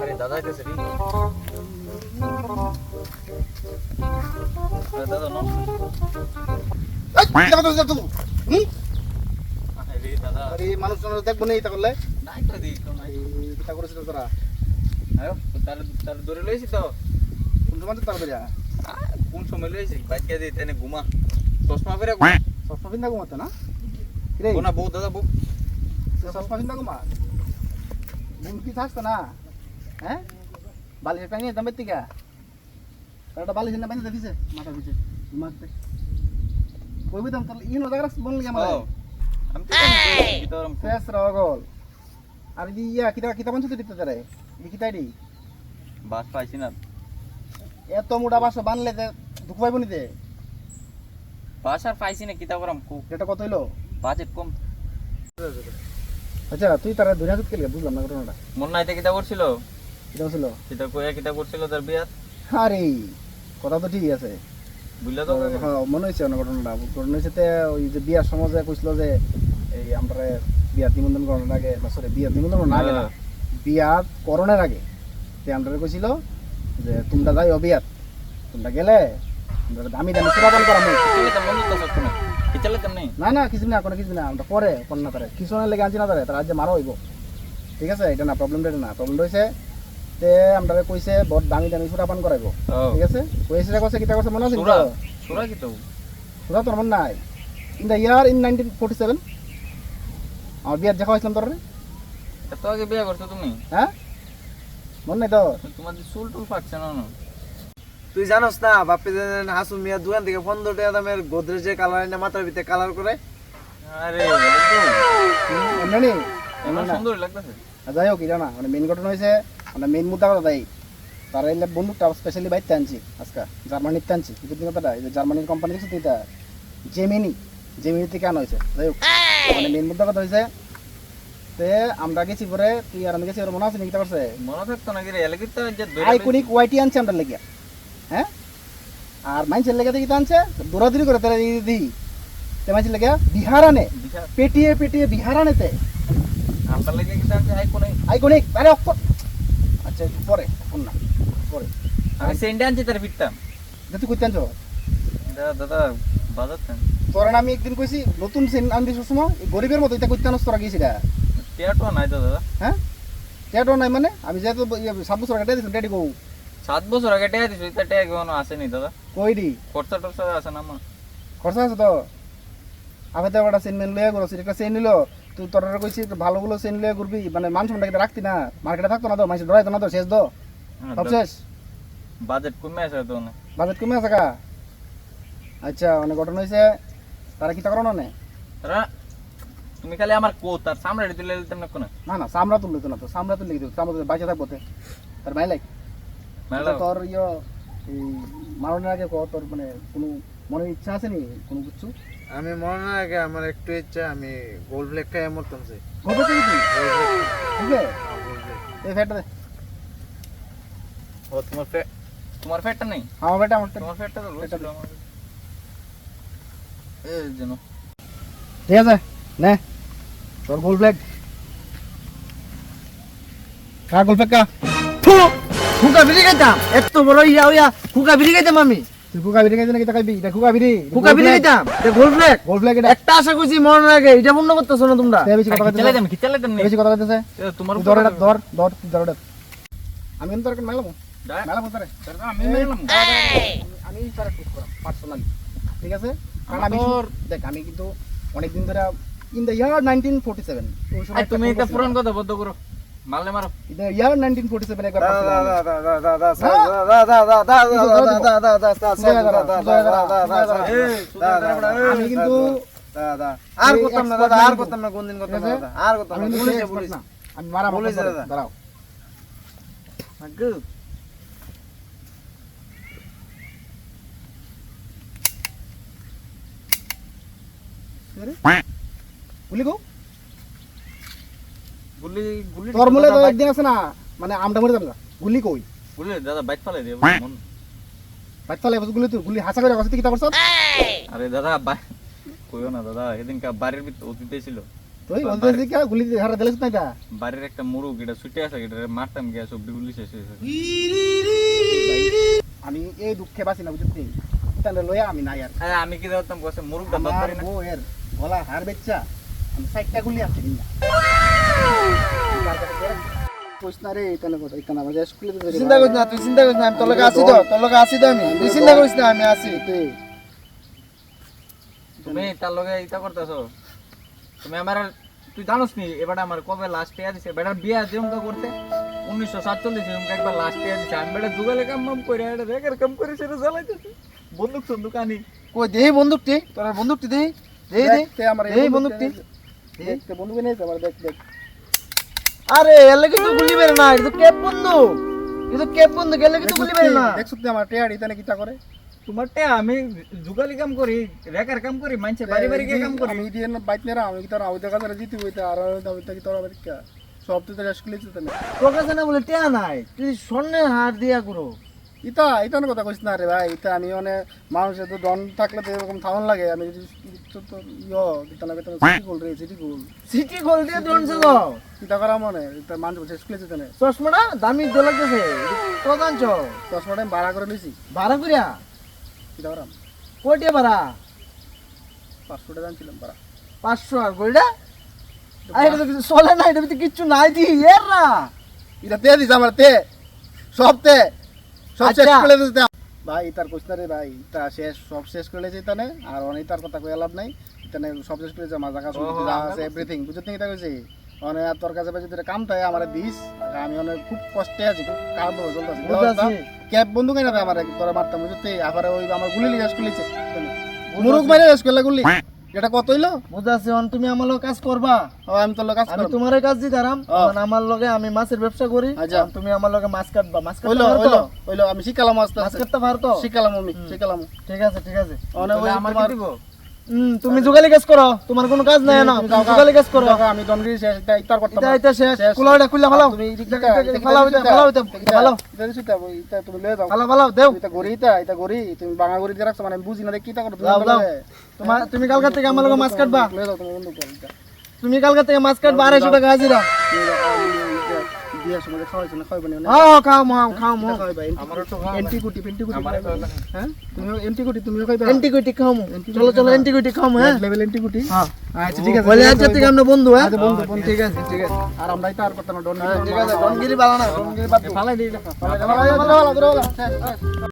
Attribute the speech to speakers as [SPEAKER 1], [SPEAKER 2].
[SPEAKER 1] আরে দাদা আইতেছে রে। আরে দাদা নো।
[SPEAKER 2] এই কি কথা বলছিস তুই?
[SPEAKER 1] আরে দাদা।
[SPEAKER 2] আরে মানুষ দেখবো না এটা করলে
[SPEAKER 1] নাই তো দি তো নাই।
[SPEAKER 2] এই কিতা করেছিস তোরা?
[SPEAKER 1] আয়ো তার তার ধরে লইছি তো।
[SPEAKER 2] কোন সময় তো তাড়াতাড়ি
[SPEAKER 1] কোন সময় লইছি? বাইকে দিতে নে ঘুমা। চশমা পরে ঘুমা।
[SPEAKER 2] চশমা পিন্দা ঘুমাতে না রে?
[SPEAKER 1] বোনা বউ দাদা বউ।
[SPEAKER 2] চশমা পিন্দা ঘুমা ঘুম কি থাকতো না? হ্যাঁ বালিশ টাঙিয়ে দাম বেতিকা একটা বালিশ না বানিয়ে দিছে মাথা দিছে ঘুমাতে কইবি দাম তাহলে ইনো জায়গা বললি আমার
[SPEAKER 1] ও আমি তো জানি কি তোরম
[SPEAKER 2] শেষ রগল আর ইয়া কিতা কিতা বানছ দিতে তারে এই কিতাই দি
[SPEAKER 1] বাস পাইছি না।
[SPEAKER 2] এত মোটা বাস বানলে দুঃখ পাইব নি দে
[SPEAKER 1] বাস আর পাইছি না কিতা করম কো
[SPEAKER 2] এটা কত হইলো
[SPEAKER 1] বাজেট কম।
[SPEAKER 2] আচ্ছা তুই তারা দুনিয়া জুত কেলে বুঝলাম না ঘটনাটা
[SPEAKER 1] মন নাইতে কিতা করছিল?
[SPEAKER 2] কিতা ছিল
[SPEAKER 1] কিতা কইয়া কিতা করছিল তার বিয়াত?
[SPEAKER 2] আরে কথা তো ঠিকই আছে
[SPEAKER 1] বুঝলা তো?
[SPEAKER 2] হ্যাঁ মনে হয়েছে না ঘটনাটা ঘটনা হয়েছে ওই যে বিয়ার সময় যে কইছিল যে এই আমরা বিয়ার নিমন্ত্রণ করানোর আগে না সরি বিয়ার নিমন্ত্রণ না আগে না বিয়ার করণের আগে তে আমরা কইছিল যে তোমরা যাই বিয়াত তোমরা গেলে তোমরা দামি দামি সুরাপান করামু
[SPEAKER 1] কিলে তো মন তো সব না। কিচলে তো নেই।
[SPEAKER 2] না না কিছু না কোনো কিছু না আমরা পরে কোন না তারে কিছু না লেগে আনছি না তারে তার আজ মারা হইব ঠিক আছে এটা না প্রবলেমটা না প্রবলেম হইছে তে আমরা কইছে বহুত দামি দামি সুরাপান করাইবো ঠিক আছে কইছে কইছে কিটা কইছে মনে আছে
[SPEAKER 1] সুরা সুরা কি তো?
[SPEAKER 2] সুরা তোর মন নাই ইন দ্য ইয়ার ইন 1947 আমার বিয়ার দেখা হয়েছিলাম তোর
[SPEAKER 1] এত আগে বিয়া করছো তুমি?
[SPEAKER 2] হ্যাঁ মন নাই তোর
[SPEAKER 1] তোমাদের চুল টুল ফাটছে না না?
[SPEAKER 3] তুই জানোস না বাপে হাসুন মিয়া দোকান থেকে 15 টাকা দামের গোদরেজের কালার এনে মাথার ভিতরে কালার করে
[SPEAKER 1] আরে
[SPEAKER 2] এমনি
[SPEAKER 1] এমন সুন্দর লাগতেছে।
[SPEAKER 2] যাই হোক এটা না মানে মেন ঘটনা হয়েছে মানে মেন মুদ্রা কথা তাই তারা এলে বন্দুকটা স্পেশালি বাইতে আনছি আজকে জার্মানিতে আনছি কিন্তু কথাটা এই যে জার্মানির কোম্পানি দেখছো তো এটা জেমিনি থেকে আনা হয়েছে যাই হোক মানে মেন মুদ্রা কথা হয়েছে তে আমরা গেছি পরে তুই আর আমি গেছি ওর মনে আছে নাকি করছে
[SPEAKER 1] মনে থাকতো নাকি রে? এলাকি তো যে
[SPEAKER 2] আইকনিক ওয়াইটি আনছে আমরা লেগে হ্যাঁ আর মাইন্সের লেগে দেখি আনছে দৌড়াদৌড়ি করে তারা দি তে মাইন্সের লেগে বিহার আনে পেটিয়ে পেটিয়ে বিহার আনেতে
[SPEAKER 1] আপনার লাগে কি জানতে আই কোনে?
[SPEAKER 2] আইকনিক আরে অক্ষর আচ্ছা একটু পরে এখন না পরে
[SPEAKER 1] আমি সেন্ডে আনছি তার ফিটতাম।
[SPEAKER 2] যে তুই কইতে আনছো
[SPEAKER 1] দাদা দাদা বাজাতেন
[SPEAKER 2] তোরা না আমি একদিন কইছি নতুন সেন আনবি সময় এই গরিবের মতো এটা কইতে আনছ তোরা গেছিস
[SPEAKER 1] টিয়াটো নাই তো দাদা।
[SPEAKER 2] হ্যাঁ টেটো নাই মানে আমি যেহেতু 7 বছর আগে দিয়েছি ডেডি কৌ
[SPEAKER 1] 7 বছর আগে টিয়া দিছি তা টিয়া এখনো আসেনি দাদা।
[SPEAKER 2] কই দি
[SPEAKER 1] খরচা টরচা আছে না আমার?
[SPEAKER 2] খরচা আছে তো আমি তো একটা সেন মেন লয়ে গেছি একটা সেন নিল তুই তোরা কইছি একটু ভালোগুলো সেন লয়ে ঘুরবি মানে মান সম্মানটা রাখতি না মার্কেটে থাকতো না তো মানুষ ডরাইতো না তো শেষ দো সব শেষ
[SPEAKER 1] বাজেট কমে আছে তো না।
[SPEAKER 2] বাজেট কমে আছে কা আচ্ছা অনেক ঘটনা হয়েছে তারা কি তা করো না
[SPEAKER 1] তারা তুমি খালি আমার কো তার সামনে দিলে তেমন কোন
[SPEAKER 2] না না সামরা তুললে তো না তো সামরা তুললে কি সামরা তুললে বাইচে থাকবো তার মাই লাইক
[SPEAKER 1] মেলা
[SPEAKER 2] তোর এই মারণের আগে তোর মানে কোনো মনের ইচ্ছা আছে নি কোনো কিছু
[SPEAKER 3] আমি মরার আগে আমার একটু ইচ্ছা আমি গোল্ড ফ্লেক খাই মরতাম সে
[SPEAKER 2] হবে তো কি ঠিক আছে এই ফেটটা দে
[SPEAKER 1] ও তোমার ফেটটা নেই?
[SPEAKER 2] আমার বেটা আমার
[SPEAKER 1] তোমার ফেটটা তো রয়েছিল আমার। এই যেন
[SPEAKER 2] ঠিক আছে নে তোর গোল ফ্ল্যাগ কা গোল ফ্ল্যাগ কা
[SPEAKER 3] খুকা বিড়ি খাইতাম এত বড় ইয়া ইয়া খুকা বিড়ি খাইতাম আমি
[SPEAKER 2] তুই কুকা বিড়ি খাইছিস নাকি তা খাইবি এটা কুকা বিড়ি
[SPEAKER 3] খুকা বিড়ি খাইতাম গোল্ড ফ্লেক
[SPEAKER 2] গোল ফ্ল্যাগ এটা
[SPEAKER 3] একটা আশা কইছি মরার আগে এটা পূর্ণ করতেছ না তোমরা
[SPEAKER 2] বেশি কথা কইতেছে
[SPEAKER 1] কি চালাই দেন নেই
[SPEAKER 2] বেশি কথা কইতেছে
[SPEAKER 1] তোমার
[SPEAKER 2] ধর এটা ধর ধর ধর এটা আমি কিন্তু তোর মেলাবো মেলাবো তোরে
[SPEAKER 1] আমি মেলাম
[SPEAKER 2] আমি তার ঠিক করাম পার্সোনালি ঠিক আছে কারণ আমি
[SPEAKER 1] আমার
[SPEAKER 2] দেখ আমি কিন্তু অনেক দিন ধরে ইন দ্য ইয়ার 1947 ওই সময়
[SPEAKER 1] তুমি এটা পুরান কথা বদ্ধ করো মারলে মারো
[SPEAKER 2] ইন দ্য ইয়ার 1947 একবার আমি কিন্তু
[SPEAKER 3] আর করতাম না দাদা আর করতাম না কোনদিন করতাম না দাদা আর করতাম না পুলিশে পুলিশ
[SPEAKER 2] আমি মারা
[SPEAKER 3] পুলিশ দাদা।
[SPEAKER 2] দাঁড়াও বলি গো
[SPEAKER 1] গুলি গুলি
[SPEAKER 2] তোর মূলে তো একদিন আছে না মানে আমটা মরে যাবে গুলি কই
[SPEAKER 1] গুলি দাদা বাইক ফালাই দে মন।
[SPEAKER 2] বাচ্চা লাগে গুলি তুই গুলি হাসা করে কথা কি তা করছ
[SPEAKER 1] আরে দাদা কইও না দাদা এদিন কা বাড়ির ভিতর অতিথি ছিল
[SPEAKER 2] তুই বলতেছিস কি গুলি হারা দিলিস না এটা
[SPEAKER 1] বাড়ির একটা মুরুগ এটা ছুটে আছে এটা মারতাম গিয়া সব গুলি শেষ হয়েছে।
[SPEAKER 2] আমি এই দুঃখে বাঁচি না বুঝছিস তাহলে লইয়া আমি নাই আর
[SPEAKER 1] হ্যাঁ আমি কি ধরতাম বসে মুরুগটা ধরতে
[SPEAKER 2] আমার
[SPEAKER 1] পারি না।
[SPEAKER 2] বউয়ের গলা হার বেচ্চা আমি সাইডটা গুলি আছে কিনা কইস না রে তাহলে কথা এখানে আমাদের স্কুলে
[SPEAKER 3] তুই চিন্তা করিস না, তুই চিন্তা করিস না, আমি তোর লগে আছি তো, তোর লগে আছি তো আমি, তুই চিন্তা করিস না, আমি আছি।
[SPEAKER 1] তুমি তার লগে ইটা করতেছো তুমি আমার তুই জানোস নি এবার আমার কবে লাস্ট ইয়ার দিছে বেটার বিয়া যেমন করতে 1947 এরকম একবার লাস্ট ইয়ার দিছে আমি বেটা যুগলে কাম করে এটা রেকের কাম করে সেটা জ্বালাইতেছি বন্দুক সন্দুক আনি
[SPEAKER 3] কই দেই বন্দুকটি, তোর বন্দুকটি দেই, দেই দেই
[SPEAKER 2] তে আমার
[SPEAKER 3] এই বন্দুকটি,
[SPEAKER 2] দেখ তে বন্দুক নিয়ে আমার দেখ দেখ
[SPEAKER 3] আরে এর লাগি তো গুলি বের না, এটা তো ক্যাপ বন্দুক, এটা ক্যাপ বন্দুক, এর লাগি তো গুলি বের না।
[SPEAKER 2] দেখছ তুই আমার টেয়াড়ি তানে কিটা করে
[SPEAKER 1] তোমার তে আমি যুগালি কাম করি রেকার কাম করি মানছে বাড়ি বাড়ি গিয়ে কাম করি
[SPEAKER 2] আমি দিয়ে না বাইক নেরা আমি কি তোর আউদা কাছে জিতি হইতা আর দাও তা কি তোর আবার কি সব তো স্কুলে যেতে না
[SPEAKER 3] তোর কাছে না বলে টিয়া নাই, তুই স্বর্ণের হার দিয়া করো।
[SPEAKER 2] ইতা ইতা না কথা কইছ না রে ভাই ইতা আমি মানে মানুষের তো ডন থাকলে তো এরকম থাউন লাগে আমি তো ইয়ো দিতা না বেতন city gold ray city gold
[SPEAKER 3] city gold দিয়ে দনছে দাও,
[SPEAKER 2] কিটা করা মনে ইতা মানুষ বসে স্কুলে যেতে না
[SPEAKER 3] চশমাটা দামি দে লাগতেছে, প্রধান চ
[SPEAKER 2] চশমাটা আমি ভাড়া করে লইছি
[SPEAKER 3] ভাড়া করিয়া
[SPEAKER 2] কিটা করাম
[SPEAKER 3] কোটি ভাড়া
[SPEAKER 2] 500 টাকা আনছিলাম ভাড়া
[SPEAKER 3] 500 আর গোলটা আরে এটা তো কিছু চলে না, এটা তো কিচ্ছু নাই দি এর না।
[SPEAKER 2] এটা তে দিছ আমার তে সব তে সব শেষ
[SPEAKER 3] আচ্ছা।
[SPEAKER 2] করে দিতে ভাই তার কইছ না রে ভাই তা শেষ সব শেষ করে যেতে না আর অনেক তার কথা কই লাভ নাই ইতানে সব শেষ করে যা মাজা কাজ
[SPEAKER 1] ওহো,
[SPEAKER 2] যা
[SPEAKER 1] আমরা
[SPEAKER 2] আছে এভরিথিং বুঝতে এটা কইছে অনেক আর তোর কাছে যদি কাম থাকে আমারে দিস আর আমি অনেক খুব কষ্টে আছি খুব কাম চলতেছে
[SPEAKER 3] বুঝাছি।
[SPEAKER 2] ক্যাব বন্ধু কেন রে আমার তোরা মারতাম বুঝতে আবার ওই আমার গুলি লিয়ে স্কুলেছে মুরুক মারে স্কুলে গুলি এটা কত হইলো
[SPEAKER 3] বুঝাছি, অন তুমি আমার লগে কাজ করবা,
[SPEAKER 2] ও আমি তোর লগে কাজ
[SPEAKER 3] আমি
[SPEAKER 2] করব
[SPEAKER 3] তোমারে কাজ দি দাঁড়াম,
[SPEAKER 2] ও।
[SPEAKER 3] আমার লগে আমি মাছের ব্যবসা করি,
[SPEAKER 2] আচ্ছা।
[SPEAKER 3] অন তুমি আমার লগে মাছ কাটবা, মাছ
[SPEAKER 2] হইলো
[SPEAKER 3] কাটতে
[SPEAKER 2] হইলো
[SPEAKER 3] পারতো,
[SPEAKER 2] হইলো আমি শিখালাম আস্তে
[SPEAKER 3] মাছ
[SPEAKER 2] আস্তে
[SPEAKER 3] কাটতে পারতো,
[SPEAKER 2] শিখালাম আমি শিখালাম
[SPEAKER 3] ঠিক আছে ঠিক আছে।
[SPEAKER 2] অনেক ওই
[SPEAKER 1] আমার
[SPEAKER 2] তোমার
[SPEAKER 1] কি দিব
[SPEAKER 3] তুমি যোগালি কাজ করো, তোমার কোনো কাজ নাই না,
[SPEAKER 2] তুমি
[SPEAKER 3] তুমি
[SPEAKER 2] যাও গা,
[SPEAKER 3] যোগালি কাজ করো।
[SPEAKER 2] যাও গা, আমি দনগিরি শেষ এটা ইফতার করতাম
[SPEAKER 3] এটা এটা শেষ,
[SPEAKER 2] শেষ।
[SPEAKER 3] কুলাটা খুলে ফেলাও,
[SPEAKER 2] তুমি
[SPEAKER 3] ফালাও এটা, ফালাও এটা, ফালাও,
[SPEAKER 2] তুমি লয়ে যাও
[SPEAKER 3] ফালাও, ফালাও দেও।
[SPEAKER 2] এটা গড়ি এটা গড়ি তুমি বাঙা গড়ি দিয়ে রাখছো মানে আমি বুঝি না দেখি তা করো
[SPEAKER 3] দাও, দাও। তুমি কালকা থেকে আমার লগে মাছ কাটবা,
[SPEAKER 2] লয়ে যাও তুমি বন্ধু কর এটা
[SPEAKER 3] তুমি কালকা থেকে মাছ কাটবা 250 টাকা হাজিরা।
[SPEAKER 2] বিয়ার সময় খাওয়াইছো না খাওয়াইবা না
[SPEAKER 3] হ্যাঁ খাও মাও, খাও মাও,
[SPEAKER 2] খাওয়াইবা
[SPEAKER 1] আমারও তো
[SPEAKER 2] এন্টি কুটি
[SPEAKER 1] আমারও তো
[SPEAKER 2] হ্যাঁ তুমি এন্টি কুটি তুমিও খাইবা
[SPEAKER 3] এন্টিকুইটি খাও মো, চলো চলো এন্টিকুইটি খাও মো, হ্যাঁ
[SPEAKER 2] লেভেল এন্টি কুটি
[SPEAKER 3] হ্যাঁ
[SPEAKER 2] আচ্ছা ঠিক আছে
[SPEAKER 3] বলে আজকে থেকে আমরা বন্ধু, হ্যাঁ
[SPEAKER 2] আচ্ছা, বন্ধু, বন্ধু।
[SPEAKER 3] ঠিক আছে ঠিক আছে,
[SPEAKER 2] আর আমরা তার করতাম না ডন
[SPEAKER 3] ঠিক আছে, ডনগিরি বালা না, ডনগিরি বাদ দাও।
[SPEAKER 2] ফালাই দিই ফালাই দাও